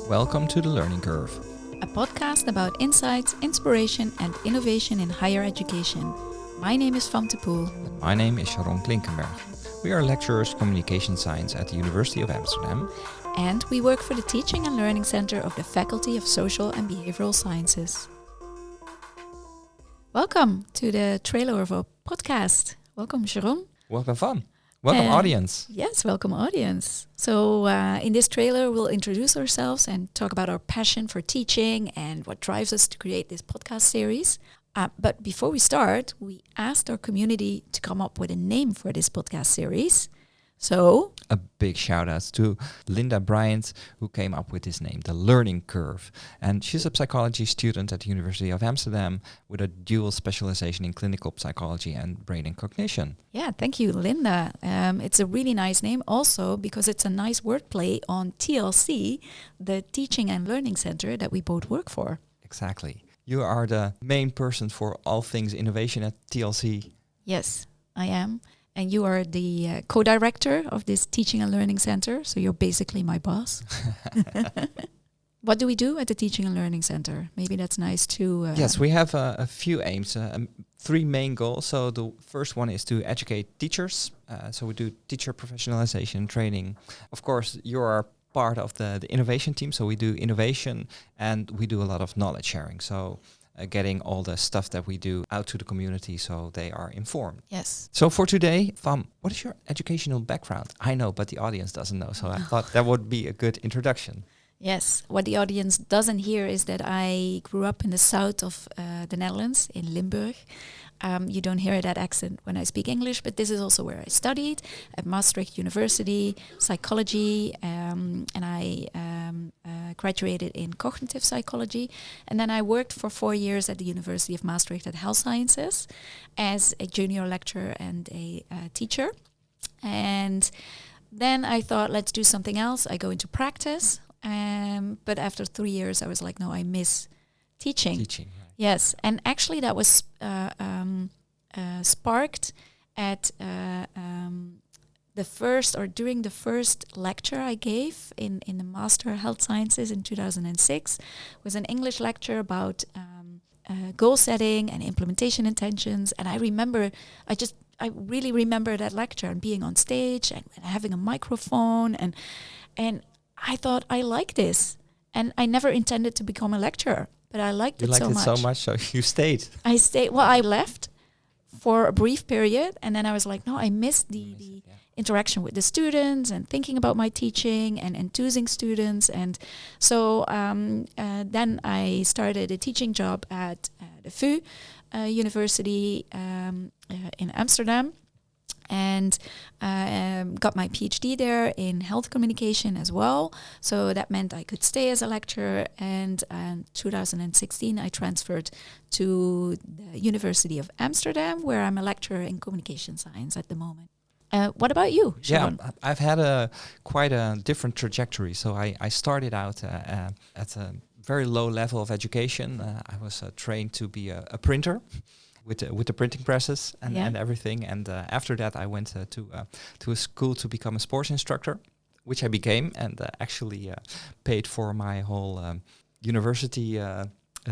Welcome to The Learning Curve, a podcast about insights, inspiration and innovation in higher education. My name is Poel. My name is Sharon Klinkenberg. We are lecturers communication science at the University of Amsterdam. And we work for the Teaching and Learning Center of the Faculty of Social and Behavioral Sciences. Welcome to the trailer of our podcast. Welcome, Sharon. Welcome, Van. Welcome, audience. Yes, welcome, audience. So in this trailer, we'll introduce ourselves and talk about our passion for teaching and what drives us to create this podcast series. But before we start, we asked our community to come up with a name for this podcast series. So a big shout out to Linda Bryant, who came up with this name, The Learning Curve. And she's a psychology student at the University of Amsterdam with a dual specialization in clinical psychology and brain and cognition. Yeah, thank you, Linda. It's a really nice name also because it's a nice wordplay on TLC, the Teaching and Learning Center that we both work for. Exactly. You are the main person for all things innovation at TLC. Yes, I am. And you are the co-director of this Teaching and Learning Center, so you're basically my boss. What do we do at the Teaching and Learning Center? Maybe that's nice to... Yes, we have a few aims, three main goals. So the first one is to educate teachers. So we do teacher professionalization training. Of course, you are part of the innovation team, so we do innovation and we do a lot of knowledge sharing. So getting all the stuff that we do out to the community so they are informed. Yes. So for today, Vam, what is your educational background? I know, but the audience doesn't know, so I thought that would be a good introduction. Yes, what the audience doesn't hear is that I grew up in the south of the Netherlands, in Limburg. You don't hear that accent when I speak English, but this is also where I studied at Maastricht University, psychology, and I graduated in cognitive psychology. And then I worked for 4 years at the University of Maastricht at Health Sciences as a junior lecturer and a teacher. And then I thought, let's do something else. I go into practice. But after 3 years, I was like, no, I miss teaching. Teaching, right. Yes, and actually that was sparked at during the first lecture I gave in the Master Health Sciences in 2006. Was an English lecture about goal setting and implementation intentions. And I really remember that lecture and being on stage and having a microphone and I thought I like this. And I never intended to become a lecturer. But I liked it so much. You liked it so much, so you stayed. I stayed. Well, I left for a brief period, and then I was like, no, I missed the interaction with the students and thinking about my teaching and enthusing students. And so then I started a teaching job at the VU University in Amsterdam. And got my PhD there in health communication as well. So that meant I could stay as a lecturer. And in 2016, I transferred to the University of Amsterdam, where I'm a lecturer in communication science at the moment. What about you, Sharon? Yeah, I've had quite a different trajectory. So I started out at a very low level of education. I was trained to be a printer. With the printing presses and everything, and after that I went to a school to become a sports instructor, which I became, and actually paid for my whole university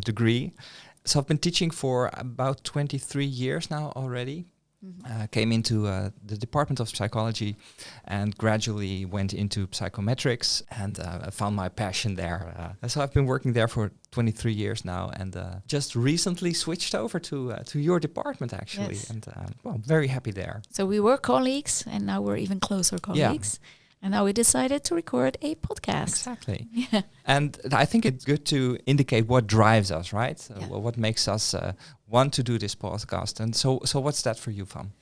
degree. So I've been teaching for about 23 years now already. Mm-hmm. Came into the Department of Psychology and gradually went into psychometrics and found my passion there. So I've been working there for 23 years now and just recently switched over to your department actually. Yes. And very happy there. So we were colleagues and now we're even closer colleagues. Yeah. And now we decided to record a podcast. Exactly. Yeah. And I think it's good to indicate what drives us, right? What makes us want to do this podcast. And so what's that for you, Van?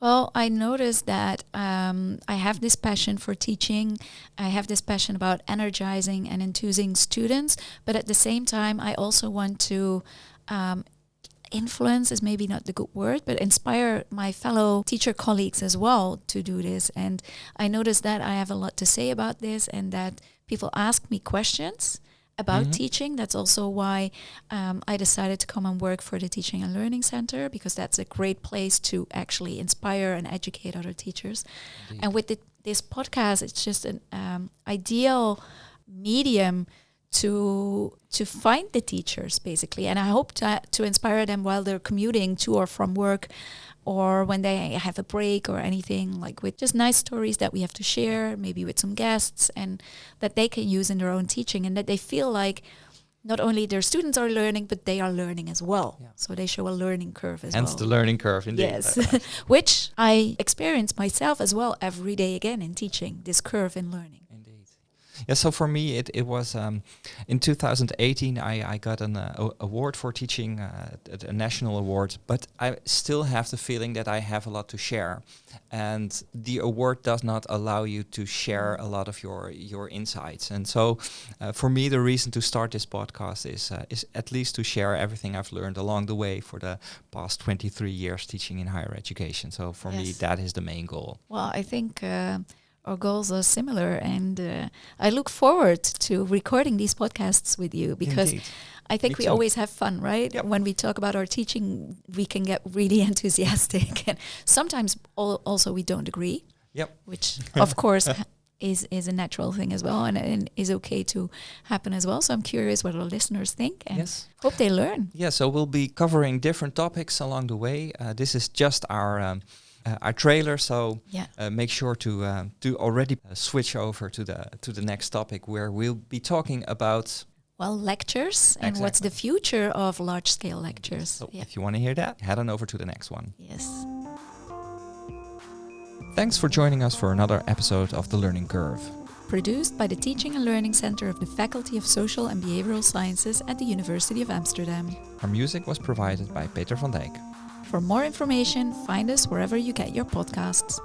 Well, I noticed that I have this passion for teaching. I have this passion about energizing and enthusing students. But at the same time, I also want to influence is maybe not the good word, but inspire my fellow teacher colleagues as well to do this. And I noticed that I have a lot to say about this and that people ask me questions about teaching. That's also why I decided to come and work for the Teaching and Learning Center, because that's a great place to actually inspire and educate other teachers. Indeed. And with this podcast, it's just an ideal medium to find the teachers, basically. And I hope to inspire them while they're commuting to or from work, or when they have a break or anything, like with just nice stories that we have to share, maybe with some guests, and that they can use in their own teaching, and that they feel like not only their students are learning, but they are learning as well. Yeah. So they show a learning curve as well. Hence the learning curve, indeed. Yes, which I experience myself as well every day again in teaching, this curve in learning. Yeah, so for me, it was in 2018, I got an award for teaching, a national award, but I still have the feeling that I have a lot to share. And the award does not allow you to share a lot of your insights. And so for me, the reason to start this podcast is at least to share everything I've learned along the way for the past 23 years teaching in higher education. So for me, that is the main goal. Well, I think our goals are similar, and I look forward to recording these podcasts with you, because Indeed. I think we always have fun, right? Yep. When we talk about our teaching, we can get really enthusiastic, and sometimes also we don't agree. Yep. Which of course is a natural thing as well, and is okay to happen as well. So I'm curious what our listeners think, and hope they learn. Yeah, so we'll be covering different topics along the way. This is just our trailer, so make sure to already switch over to the next topic, where we'll be talking about lectures and what's the future of large-scale lectures. So if you want to hear that, head on over to the next one. Yes. Thanks for joining us for another episode of The Learning Curve. Produced by the Teaching and Learning Center of the Faculty of Social and Behavioral Sciences at the University of Amsterdam. Our music was provided by Peter van Dijk. For more information, find us wherever you get your podcasts.